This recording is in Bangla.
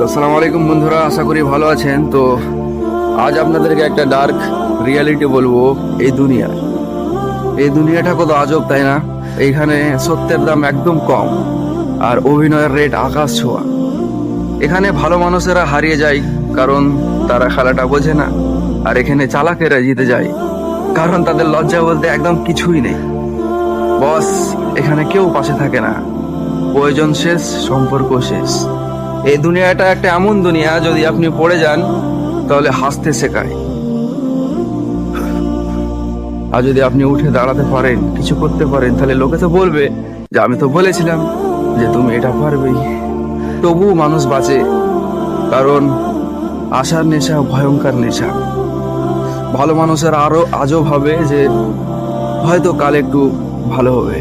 আসসালামু আলাইকুম বন্ধুরা, আশা করি ভালো আছেন। তো আজ আপনাদেরকে একটা ডার্ক রিয়ালিটি বলবো। এই দুনিয়াটা কত আজব, তাই না? এইখানে সত্যের দাম একদম কম আর অভিনয়ের রেট আকাশ ছোঁয়া। এখানে ভালো মানুষেরা হারিয়ে যায় কারণ তারা খেলাটা বোঝে না, আর এখানে চালাকেরা জিতে যায় কারণ তাদের লজ্জা বলতে একদম কিছুই নেই। বস, এখানে কেউ পাশে থাকে না, প্রয়োজন শেষ, সম্পর্ক শেষ। এই দুনিয়াটা একটা এমন দুনিয়া, যদি আপনি পড়ে যান তাহলে হাসতে শেখায়, আর যদি আপনি উঠে দাঁড়াতে পারেন, কিছু করতে পারেন, তাহলে লোকে তো বলবে যে আমি তো বলেছিলাম যে তুমি এটা পারবেই। তবুও মানুষ বাঁচে কারণ আশার নেশা ভয়ঙ্কর নেশা। ভালো মানুষের আরো আজও ভাবে যে হয়তো কাল একটু ভালো হবে।